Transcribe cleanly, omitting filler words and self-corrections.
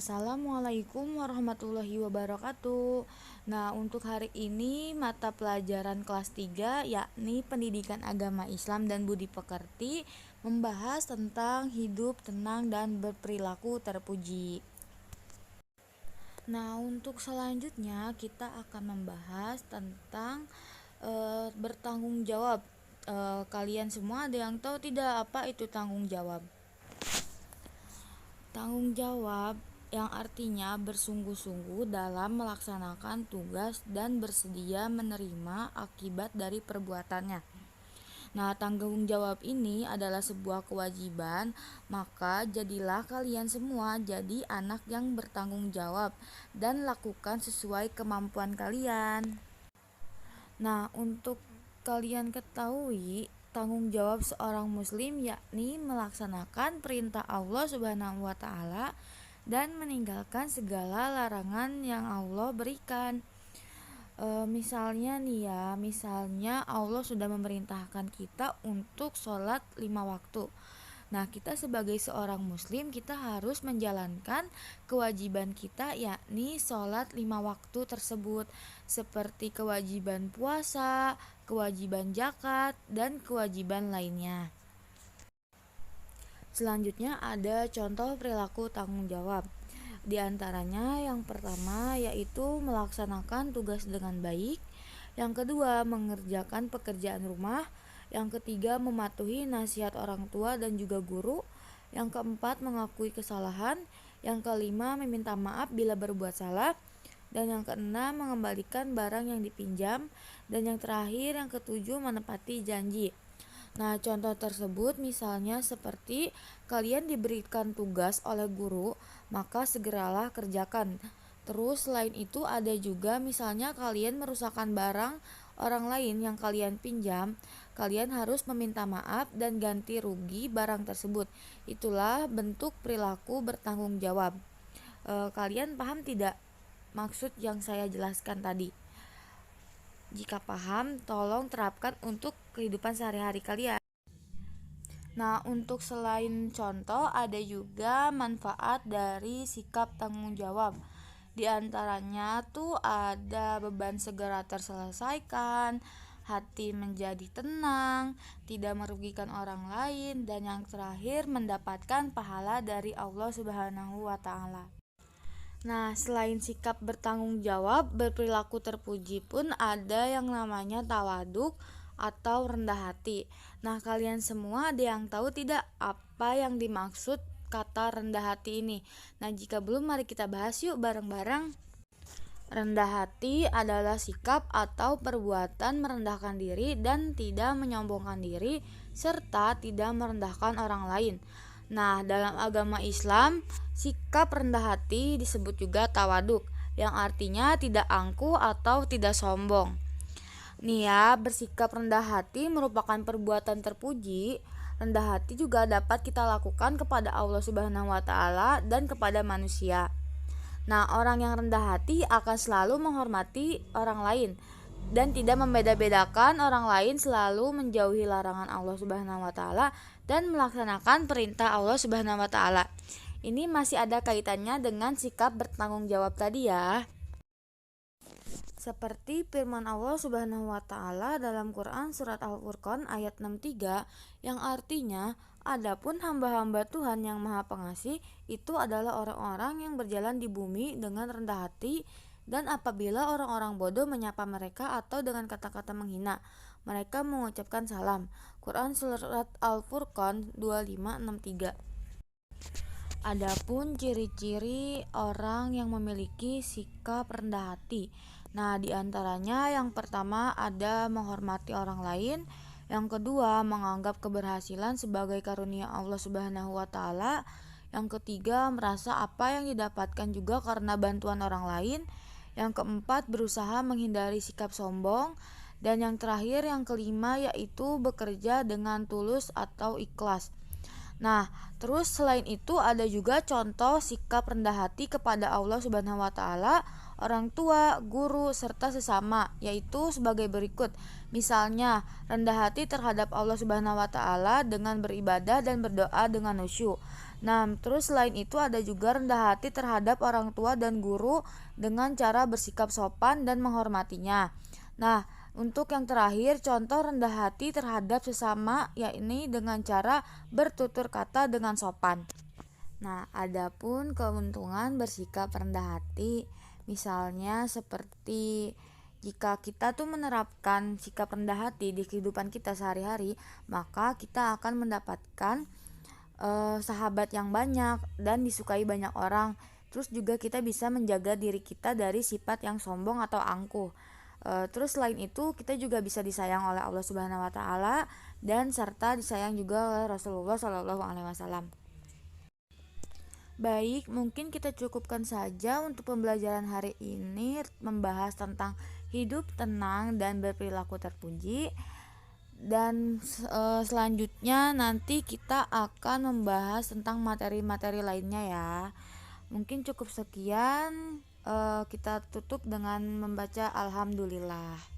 Assalamualaikum warahmatullahi wabarakatuh. Nah, untuk hari ini mata pelajaran kelas 3 yakni Pendidikan Agama Islam dan Budi Pekerti membahas tentang hidup tenang dan berperilaku terpuji. Nah, untuk selanjutnya kita akan membahas tentang bertanggung jawab. Kalian semua ada yang tahu tidak apa itu tanggung jawab? Tanggung jawab yang artinya bersungguh-sungguh dalam melaksanakan tugas dan bersedia menerima akibat dari perbuatannya. Nah, tanggung jawab ini adalah sebuah kewajiban, maka jadilah kalian semua jadi anak yang bertanggung jawab dan lakukan sesuai kemampuan kalian. Nah, untuk kalian ketahui, tanggung jawab seorang muslim yakni melaksanakan perintah Allah Subhanahu wa taala dan meninggalkan segala larangan yang Allah berikan. Misalnya Allah sudah memerintahkan kita untuk sholat 5 waktu. Nah, kita sebagai seorang muslim, kita harus menjalankan kewajiban kita yakni sholat 5 waktu tersebut, seperti kewajiban puasa, kewajiban zakat, dan kewajiban lainnya. Selanjutnya ada contoh perilaku tanggung jawab. Di antaranya yang pertama yaitu melaksanakan tugas dengan baik, yang kedua mengerjakan pekerjaan rumah, yang ketiga mematuhi nasihat orang tua dan juga guru, yang keempat mengakui kesalahan, yang kelima meminta maaf bila berbuat salah, dan yang keenam mengembalikan barang yang dipinjam, dan yang terakhir yang ketujuh menepati janji. Nah, contoh tersebut misalnya seperti kalian diberikan tugas oleh guru, maka segeralah kerjakan. Terus selain itu ada juga misalnya kalian merusakkan barang orang lain yang kalian pinjam, kalian harus meminta maaf dan ganti rugi barang tersebut. Itulah bentuk perilaku bertanggung jawab. Kalian paham tidak maksud yang saya jelaskan tadi? Jika paham, tolong terapkan untuk kehidupan sehari-hari kalian. Nah, untuk selain contoh, ada juga manfaat dari sikap tanggung jawab. Di antaranya tuh ada beban segera terselesaikan, hati menjadi tenang, tidak merugikan orang lain, dan yang terakhir mendapatkan pahala dari Allah Subhanahu wa taala. Nah, selain sikap bertanggung jawab, berperilaku terpuji pun ada yang namanya tawaduk atau rendah hati. Nah, kalian semua ada yang tahu tidak apa yang dimaksud kata rendah hati ini? Nah, jika belum, mari kita bahas yuk bareng-bareng. Rendah hati adalah sikap atau perbuatan merendahkan diri dan tidak menyombongkan diri serta tidak merendahkan orang lain. Nah, dalam agama Islam, sikap rendah hati disebut juga tawaduk, yang artinya tidak angkuh atau tidak sombong. Nih ya, bersikap rendah hati merupakan perbuatan terpuji. Rendah hati juga dapat kita lakukan kepada Allah Subhanahu wa taala dan kepada manusia. Nah, orang yang rendah hati akan selalu menghormati orang lain dan tidak membeda-bedakan orang lain, selalu menjauhi larangan Allah Subhanahu wa taala dan melaksanakan perintah Allah Subhanahu wa taala. Ini masih ada kaitannya dengan sikap bertanggung jawab tadi ya. Seperti firman Allah Subhanahu wa taala dalam Quran surat Al-Furqan ayat 63 yang artinya, adapun hamba-hamba Tuhan yang Maha Pengasih itu adalah orang-orang yang berjalan di bumi dengan rendah hati, dan apabila orang-orang bodoh menyapa mereka atau dengan kata-kata menghina, mereka mengucapkan salam. Quran surat Al-Furqan 2563. Adapun ciri-ciri orang yang memiliki sikap rendah hati. Nah, diantaranya yang pertama ada menghormati orang lain, yang kedua menganggap keberhasilan sebagai karunia Allah Subhanahu wa taala, yang ketiga merasa apa yang didapatkan juga karena bantuan orang lain, yang keempat berusaha menghindari sikap sombong, dan yang terakhir yang kelima yaitu bekerja dengan tulus atau ikhlas. Nah, terus selain itu ada juga contoh sikap rendah hati kepada Allah Subhanahu wa taala, orang tua, guru, serta sesama, yaitu sebagai berikut. Misalnya, rendah hati terhadap Allah Subhanahu wa taala dengan beribadah dan berdoa dengan khusyuk. Nah, terus selain itu ada juga rendah hati terhadap orang tua dan guru dengan cara bersikap sopan dan menghormatinya. Nah, untuk yang terakhir, contoh rendah hati terhadap sesama yakni dengan cara bertutur kata dengan sopan. Nah, adapun keuntungan bersikap rendah hati, misalnya seperti jika kita tuh menerapkan sikap rendah hati di kehidupan kita sehari-hari, maka kita akan mendapatkan sahabat yang banyak dan disukai banyak orang. Terus juga kita bisa menjaga diri kita dari sifat yang sombong atau angkuh. Terus selain itu kita juga bisa disayang oleh Allah Subhanahu wa taala dan serta disayang juga oleh Rasulullah Shallallahu alaihi wasallam. Baik, mungkin kita cukupkan saja untuk pembelajaran hari ini membahas tentang hidup tenang dan berperilaku terpuji. Dan selanjutnya nanti kita akan membahas tentang materi-materi lainnya ya. Mungkin cukup sekian, kita tutup dengan membaca alhamdulillah.